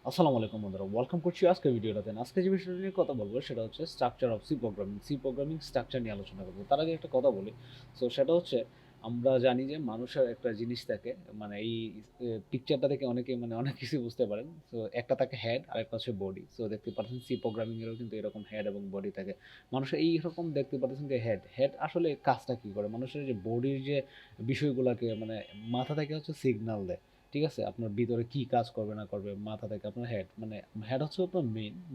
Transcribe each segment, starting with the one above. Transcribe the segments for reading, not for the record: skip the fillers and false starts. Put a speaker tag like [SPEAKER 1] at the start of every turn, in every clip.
[SPEAKER 1] আসসালামু আলাইকুম বন্ধুরা, ওয়েলকাম করছি আজকের ভিডিওটাতে। আজকে যে বিষয়টা নিয়ে কথা বলবো সেটা হচ্ছে structure of C programming. C programming structure নিয়ে আলোচনা করবো। তার আগে একটা কথা বলি। সো সেটা হচ্ছে আমরা জানি যে মানুষের একটা জিনিস থাকে, মানে এই পিকচারটা থেকে অনেকে মানে অনেক কিছু বুঝতে পারেন। সো একটা থাকে হেড আর একটা হচ্ছে বডি। সো দেখতে পাচ্ছেন সি প্রোগ্রামিং এরও কিন্তু এরকম হেড এবং বডি থাকে। মানুষের এইরকম দেখতে পাচ্ছেন যে হেড হেড আসলে কাজটা কি করে, মানুষের যে বডির যে বিষয়গুলোকে মানে মাথা থেকে হচ্ছে সিগন্যাল দেয়। ঠিক আছে? আপনার ভিতরে কি কাজ করবে না করবে মাথা থেকে আপনার হেড, মানে হেড হচ্ছে আপনার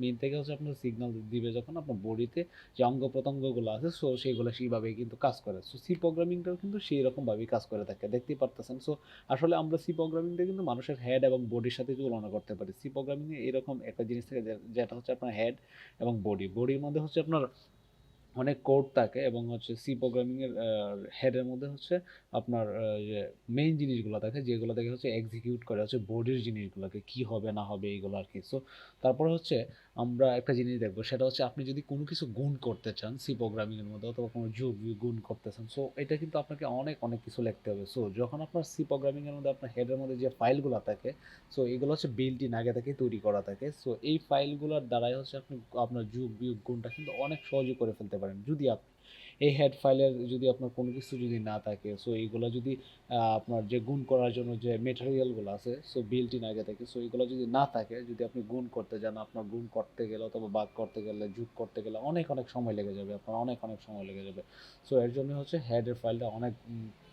[SPEAKER 1] মেইন থেকে হচ্ছে আপনার সিগন্যাল দিবে যখন আপনার বডিতে যে অঙ্গ প্রত্যঙ্গগুলো আছে, সো সেগুলো সেইভাবেই কিন্তু কাজ করে। সো সি প্রোগ্রামিংটাও কিন্তু সেই রকমভাবেই কাজ করে থাকে, দেখতেই পারতেছেন। সো আসলে আমরা সি প্রোগ্রামিংটা কিন্তু মানুষের হেড এবং বডির সাথে তুলনা করতে পারি। সি প্রোগ্রামিংয়ে এরকম একটা জিনিস থাকে যেটা হচ্ছে আপনার হেড এবং বডির মধ্যে হচ্ছে আপনার অনেক কোড থাকে, এবং হচ্ছে সি প্রোগ্রামিং এর হেডের মধ্যে হচ্ছে আপনার যে মেইন জিনিসগুলো থাকে, যেগুলো থেকে হচ্ছে এক্সিকিউট করে হচ্ছে বডির জিনিসগুলোকে কি হবে না হবে এইগুলো আর কি। সো তারপরে হচ্ছে আমরা একটা জিনিস দেখবো, সেটা হচ্ছে আপনি যদি কোনো কিছু গুণ করতে চান সি প্রোগ্রামিং এর মধ্যে, অথবা কোনো যোগ বিয়োগ গুণ করতে চান, সো এটা কিন্তু আপনাকে অনেক অনেক কিছু লিখতে হবে। সো যখন আপনার সি প্রোগ্রামিং এর মধ্যে আপনার হেডের মধ্যে যে ফাইলগুলো থাকে, সো এগুলো হচ্ছে বিল্ট ইন আগে থেকে তৈরি করা থাকে। সো এই ফাইলগুলোর দ্বারাই হচ্ছে আপনি আপনার যোগ বিয়োগ গুণটা কিন্তু অনেক সহজে করে ফেলতে পারেন, যদি আপনি এই হেড ফাইলের যদি আপনার কোনো কিছু যদি না থাকে। সো এইগুলো যদি আপনার যে গুণ করার জন্য যে মেটেরিয়ালগুলো আছে, সো বিল্ট ইন আগে থেকে, সো এগুলো যদি না থাকে, যদি আপনি গুণ করতে যান, আপনার গুণ করতে গেলে অথবা ভাগ করতে গেলে যোগ করতে গেলে অনেক অনেক সময় লেগে যাবে, আপনার অনেক অনেক সময় লেগে যাবে। সো এর জন্য হচ্ছে হেডের ফাইলটা অনেক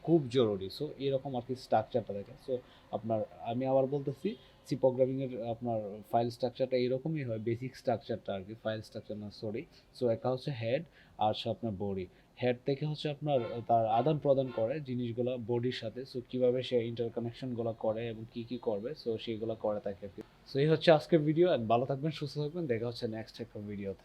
[SPEAKER 1] খুব জরুরি। সো এরকম আর কি স্ট্রাকচারটা থাকে। সো আপনার, আমি আবার বলতেছি, সি প্রোগ্রামিং এর আপনার ফাইল স্ট্রাকচারটা এরকমই হয়, বেসিক স্ট্রাকচারটা আর কি, ফাইল স্ট্রাকচার না সরি। সো একটা হচ্ছে হেড আর হচ্ছে আপনার বডি। হেড থেকে হচ্ছে আপনার তার আদান প্রদান করে জিনিসগুলো বডির সাথে, সো কিভাবে সে ইন্টারকানেকশনগুলো করে এবং কি কি করবে, সো সেইগুলো করে থাকে। সো এই হচ্ছে আজকের ভিডিও, ভালো থাকবেন, সুস্থ থাকবেন, দেখা হচ্ছে নেক্সট একটা ভিডিওতে।